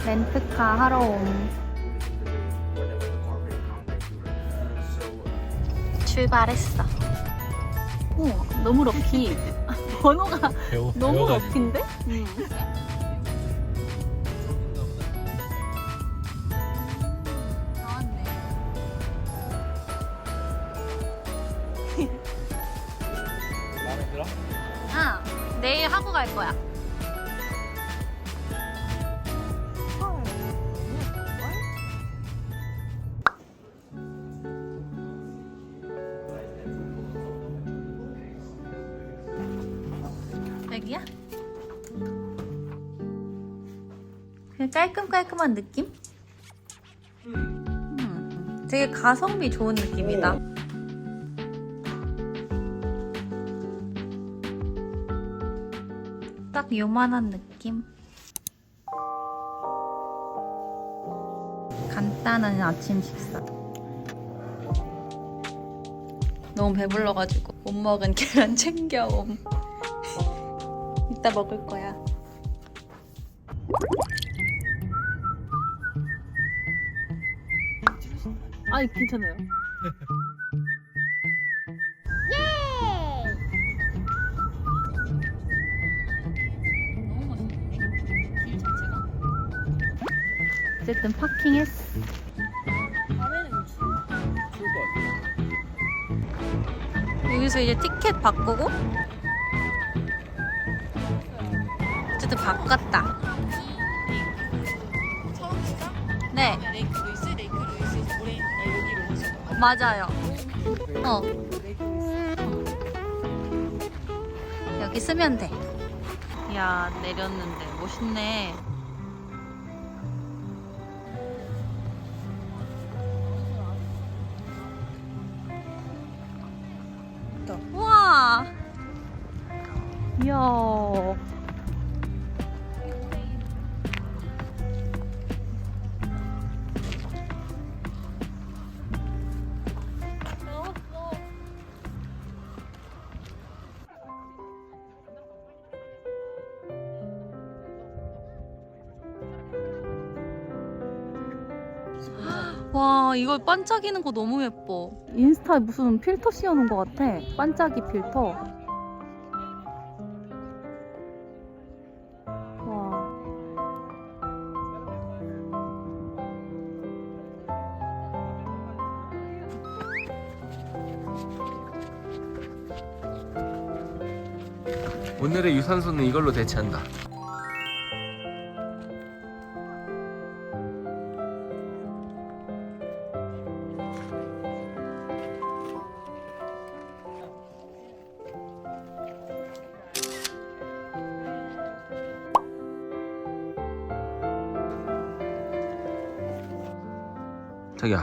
렌트카 하러 옴. 출발했어. 오, 너무 럭키. 번호가 너무 럭키인데? 나왔네. 마음에 들어? 아, 내일 하고 갈 거야. 여기야? 그냥 깔끔깔끔한 느낌? 되게 가성비 좋은 느낌이다. 딱 요만한 느낌? 간단한 아침 식사. 너무 배불러가지고 못 먹은 계란 챙겨옴. 이따 먹을 거야. 아니 괜찮아요. 너무 맛있네. 길 자체가. 어쨌든 파킹했어. 밤에는 추울 것 같아. 여기서 이제 티켓 바꾸고 어쨌든 바꿨다. 처음이가 네, 레이크 루이스 모레 여기로 오신 거 맞아요. 어, 레이크 루이스. 여기 쓰면 돼. 이야, 내렸는데 멋있네. 우와. 이야. 와, 이거 반짝이는 거 너무 예뻐. 인스타에 무슨 필터 씌워놓은 것 같아. 반짝이 필터. 와. 오늘의 유산소는 이걸로 대체한다. 자기야.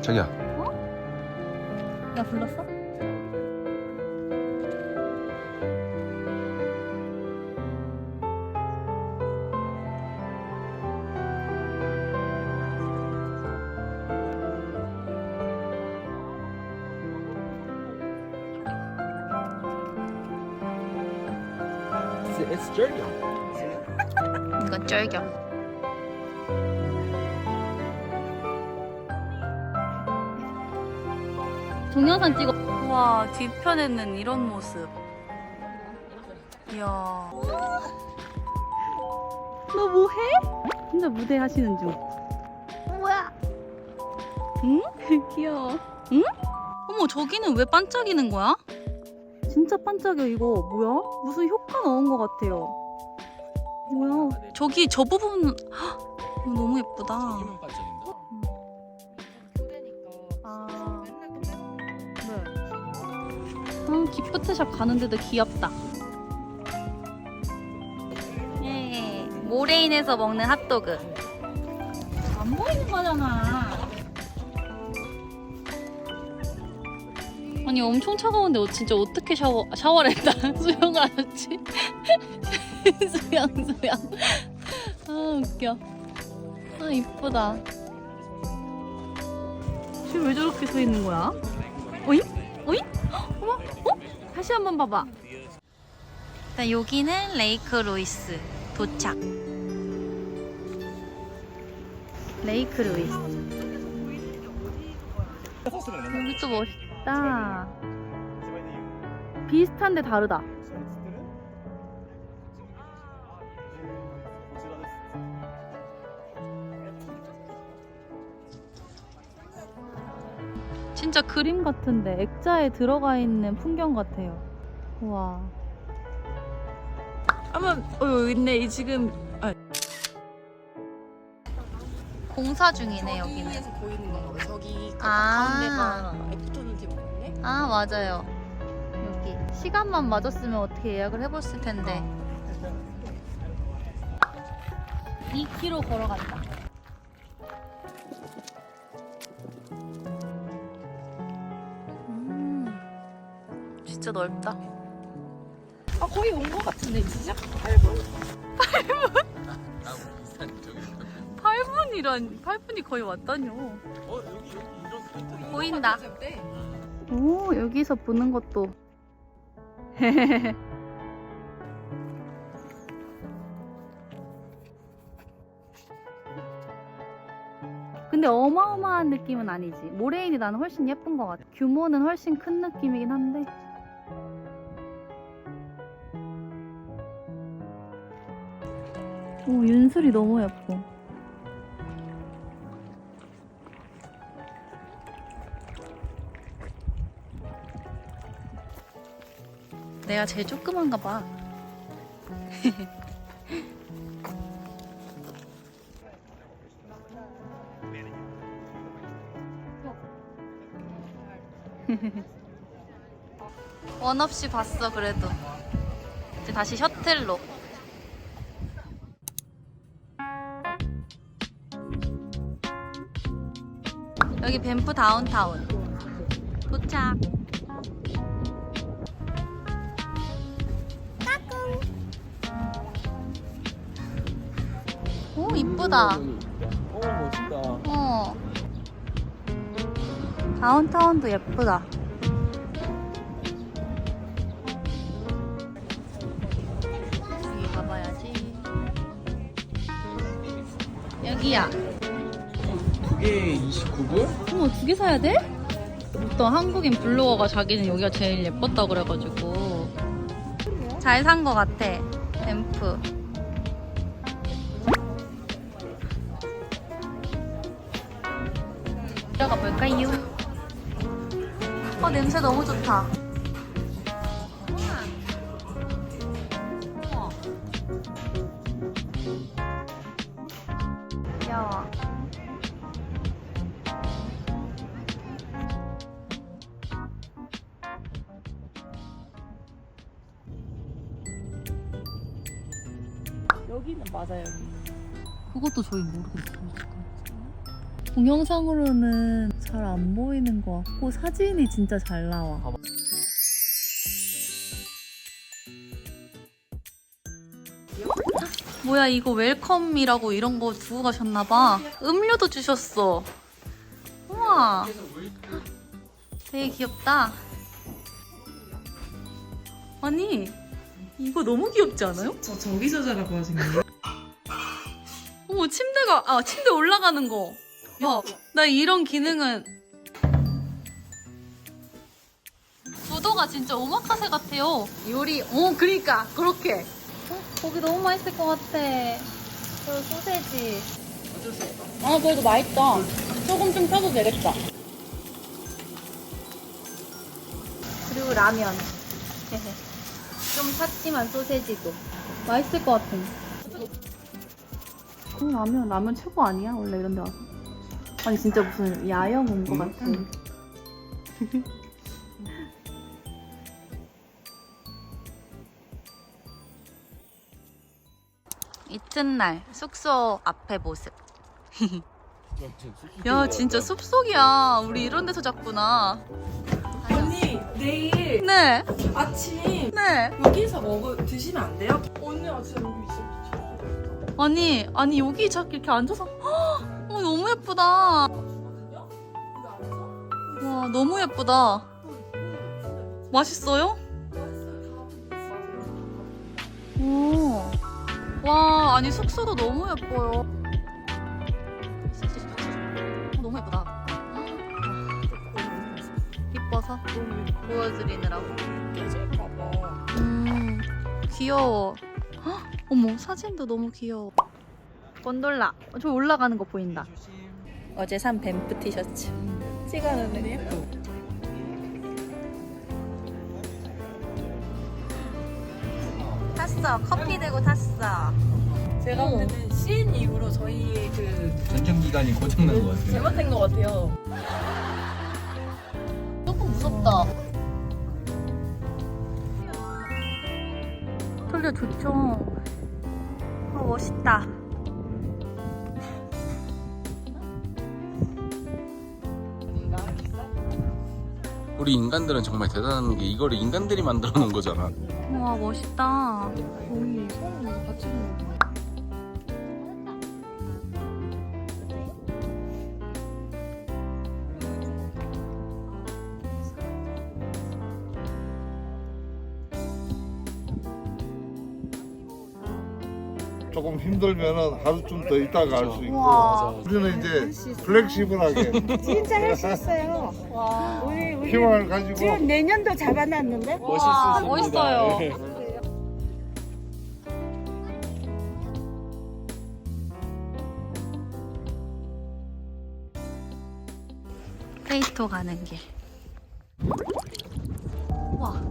자기야. 나 불렀어? It's Jerry. 이건 쩔겨. 동영상 찍어. 와, 뒤편에는 이런 모습. 이야. 너 뭐해? 혼자 무대 하시는 중. 뭐야? 응? 귀여워. 응? 어머, 저기는 왜 반짝이는 거야? 진짜 반짝여. 이거 뭐야? 무슨 효과 넣은 것 같아요. 뭐야? 저기 저 부분 헉, 너무 예쁘다. 기분 반짝인다. 아, 네. 기프트샵 가는데도 귀엽다. 예. 모레인에서 먹는 핫도그. 안 보이는 거잖아. 아니 엄청 차가운데 진짜 어떻게 샤워를 했다. 수영을 하셨지? 수영. 아 웃겨. 아 이쁘다. 지금 왜 저렇게 서 있는 거야? 어잉? 어머? 다시 한번 봐봐. 일단 여기는 레이크 루이스 도착. 레이크 루이스. 여기 또 멋있다. 비슷한데 다르다. 진짜 그림 같은데 액자에 들어가 있는 풍경 같아요. 우와. 여기 있네. 지금 공사 중이네 여기는. 에서 보이는 건가 봐. 저기 아. 가운데가 애프터눈 티 먹네. 아 맞아요. 여기 시간만 맞았으면 어떻게 예약을 해봤을 텐데. 2km 걸어간다. 진짜 넓다. 아 거의 온 거 같은데 진짜 8분? 8분이란 8분이 거의 왔다뇨. 여기 이런 보인다. 오 여기서 보는 것도. 근데 어마어마한 느낌은 아니지. 모레인이 나는 훨씬 예쁜 것 같아. 규모는 훨씬 큰 느낌이긴 한데. 오 윤슬이 너무 예뻐. 내가 제일 조그만가 봐. 원 없이 봤어 그래도. 이제 다시 셔틀로. 여기 밴프 다운타운 도착. 오 이쁘다. 멋있다. 어. 다운타운도 예쁘다. 여기 가봐야지. 여기야. 두 개에 29불? 어머, 2개 사야 돼? 어떤 한국인 블로거가 자기는 여기가 제일 예뻤다 그래가지고 잘 산 거 같아. 램프. 들어가 볼까요? 냄새 너무 좋다. 우와. 귀여워. 여기는 맞아요. 그것도 저희 모르겠어요. 동영상으로는 잘 안 보이는 것 같고 사진이 진짜 잘 나와. 뭐야 이거 웰컴이라고 이런 거 두고 가셨나봐. 음료도 주셨어. 우와 되게 귀엽다. 아니 이거 너무 귀엽지 않아요? 저 저기서 자라고 하신 거예요? 어머 침대가 침대 올라가는 거. 야, 나 이런 기능은 구도가 진짜 오마카세 같아요. 요리 그러니까 그렇게. 고기 너무 맛있을 것 같아. 그 소세지. 그래도 맛있다. 소금 좀 타도 되겠다. 그리고 라면. 좀 샀지만 소세지도 맛있을 것 같아. 라면 최고 아니야? 원래 이런 데 와서. 아니 진짜 무슨 야영 온 것 같아. 이튿날 숙소 앞에 모습. 야 진짜 숲속이야. 우리 이런 데서 잤구나. 언니 내일 네. 아침 네. 여기서 드시면 안 돼요? 언니 아침 여기 있어. 아니 여기 이렇게 앉아서 너무 예쁘다. 와 너무 예쁘다. 맛있어요? 오. 와 아니 숙소도 너무 예뻐요. 너무 예쁘다. 이뻐서 보여드리느라고. 깨질까봐. 귀여워. 헉, 어머 사진도 너무 귀여워. 곤돌라 저 올라가는 거 보인다. 어제 산 뱀프 티셔츠 찍어놓는. 탔어. 커피 대고 탔어. 제가 볼 때는 시인 이후로 저희의 그 전정기간이 고장난 것 같아요. 잘못된 것 같아요. 조금 무섭다. 털려 좋죠. 멋있다. 우리 인간들은 정말 대단한 게 이거를 인간들이 만들어 놓은 거잖아. 와 멋있다. 거의 손 같이 있는 거. 조금 힘들면은 하루 좀 더 있다가 할 수 있고 와. 우리는 이제 플렉시블하게 진짜 할 수 있어요. 우리 희망을 가지고 지금 내년도 잡아놨는데. 와 멋있어요. 페이스토 가는 길. 와.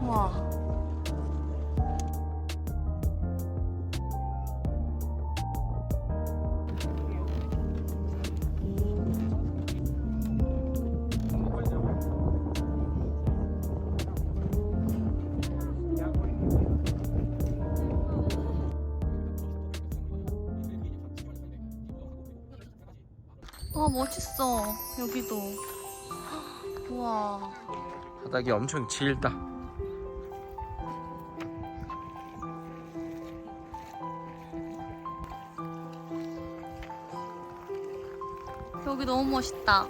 와. 와 멋있어 여기도. 우와. 바닥이 엄청 길다. 여기 너무 멋있다.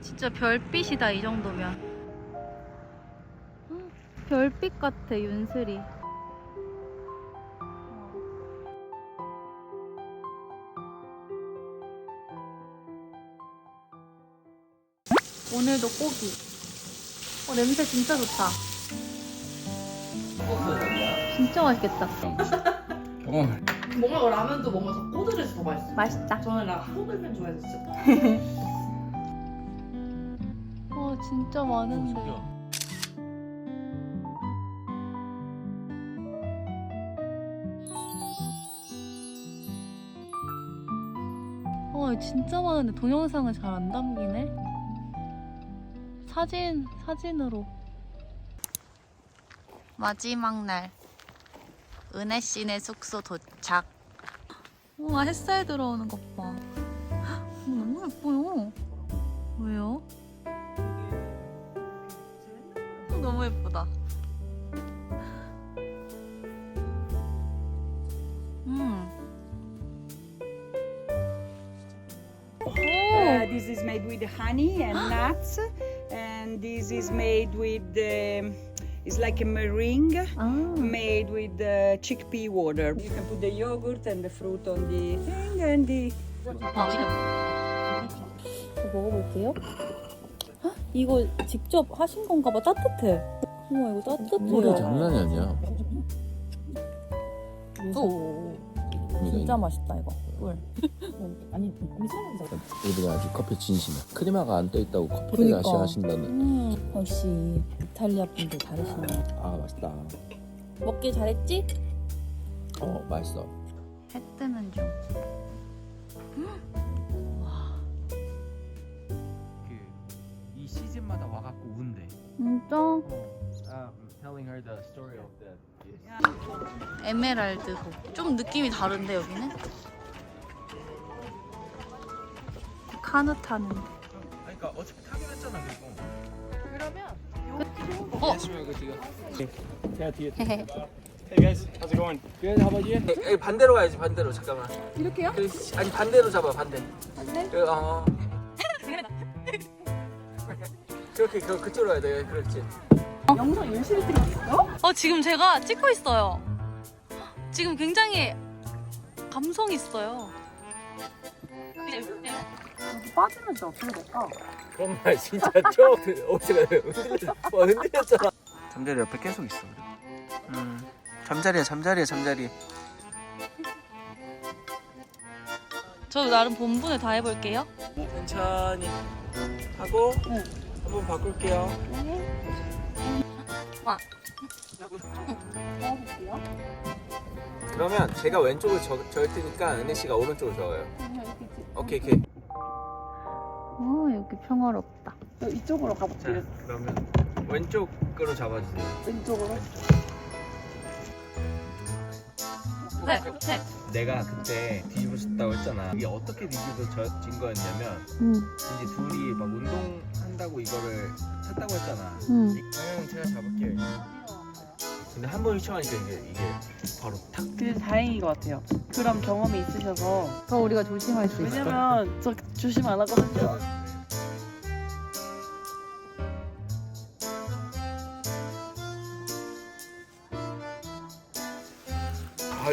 진짜 별빛이다 이 정도면. 별빛 같아 윤슬이. 오늘도 고기. 냄새 진짜 좋다. 진짜 맛있겠다. 뭔가 라면도 뭔가 더 꼬들해서 더 맛있어. 맛있다. 저는 꼬들면 좋아했었어요. 와 진짜 많은데. 와 진짜 많은데 동영상은 잘 안 담기네. 사진으로. 마지막 날 은혜 씨네 숙소 도착. 우와 햇살 들어오는 것 봐. 너무 예뻐요. 왜요? 너무 예쁘다. This is made with honey and nuts, and this is made with it's like a meringue made with chickpea water. You can put the yogurt and the fruit on the thing and the. 먹어볼게요. 이거 직접 하신 건가 봐. 따뜻해. 우와 이거 따뜻해요. 장난이 아니야. 오. 진짜 맛있다 이거. 꿀. 아니 미소는 우리가 아주 커피 진심이야. 크리마가 안 떠있다고 커피를 다시 그러니까. 하신다는. 역시 이탈리아 분들 다르시네. 아 맛있다. 먹길 잘했지? 맛있어. 해 뜨는 중. 와. 이 시즌마다 와갖고 운대. 진짜 Telling her the story of the. 에메랄드호. 좀 느낌이 다른데 여기는? 카누 타는데. 그러니까 어차피 타긴 했잖아 그리고. 어? 제가 뒤에. 헤헤. Hey guys, how's it going? Good. How about you? 반대로 가야지 반대로. 잠깐만. 이렇게요? 아니 반대로 잡아 반대. 반대? 그렇게 그쪽으로 가야 돼. 그렇지. 영상 열심히 찍고 있어? 지금 제가 찍고 있어요. 지금 굉장히 감성 있어요. 빠지면 진짜 어떻게 될까? 그런 말 진짜 좀 어디가 흔들렸잖아. 잠자리 옆에 계속 있어. 잠자리. 저도 나름 본분을 다 해볼게요. 천천히 하고 한번 바꿀게요. 그러면 제가 왼쪽을 절 테니까 은혜 씨가 오른쪽을 적어요. 오케이. 여기 평화롭다. 이쪽으로 자, 가볼게요. 그러면 왼쪽으로 잡아주세요. 왼쪽으로? 네. 내가 그때 뒤집어졌다고 했잖아. 이게 어떻게 뒤집어진 거였냐면 이제 둘이 막 운동한다고 이거를 샀다고 했잖아. 그러면 제가 잡을게요. 근데 한 번 휘청하니까 이게 바로 탁. 그래서 다행인 것 같아요. 그런 경험이 있으셔서. 더 우리가 조심할 수 있어. 왜냐면 저 조심 안 하거든요.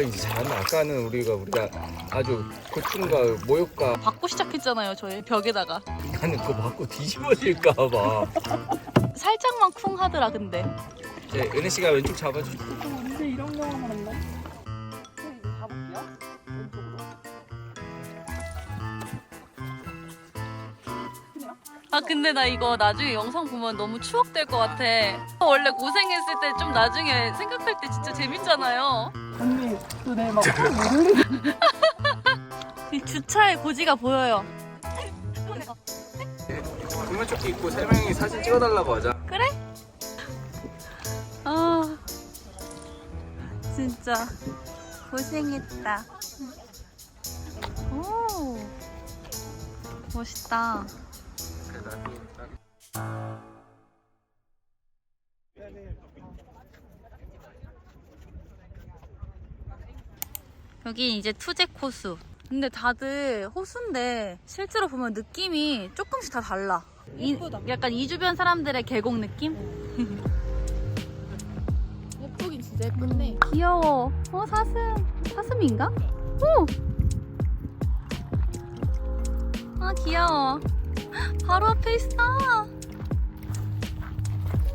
이제 잘한다. 아까는 우리가 아주 고충과 모욕과 받고 시작했잖아요, 저희 벽에다가. 나는 그거 맞고 뒤집어질까봐. 살짝만 쿵 하더라, 근데. 네, 은혜 씨가 왼쪽 잡아주세요. 언제 이런 경험을 했나? 이제 가볼게요. 왼쪽으로. 근데 나 이거 나중에 영상 보면 너무 추억될 것 같아. 원래 고생했을 때 좀 나중에 생각할 때 진짜 재밌잖아요. 언니, 그내 막 모르는. 이 주차의 고지가 보여요. 구명조끼 입고 3명이 사진 찍어달라고 하자. 그래? 진짜 고생했다. 오, 멋있다. 여기 이제 투제 코스. 근데 다들 호수인데 실제로 보면 느낌이 조금씩 다 달라. 약간 이 주변 사람들의 계곡 느낌? 예쁘긴 진짜 예쁜데. 귀여워. 사슴인가? 오! 귀여워. 바로 앞에 있어.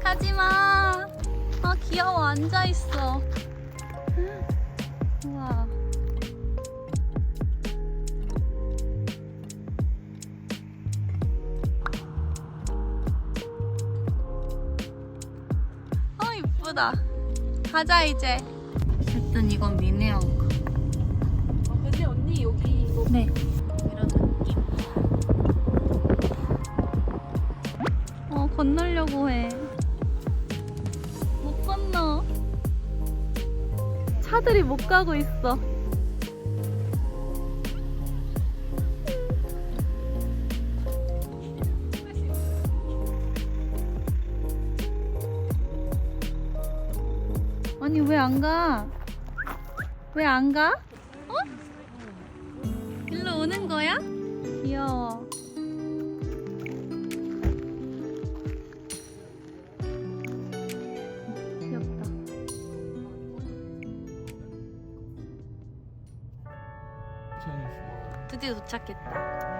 가지마. 귀여워. 앉아있어. 우와. 이쁘다. 가자 이제. 어쨌든 이건 미네언가. 근데 언니 여기 이거 네. 이런 느낌. 건너려고 해. 못 건너. 차들이 못 가고 있어. 아니 왜 안 가? 왜 안 가? 일로 오는 거야? 귀여워. 귀엽다. 드디어 도착했다.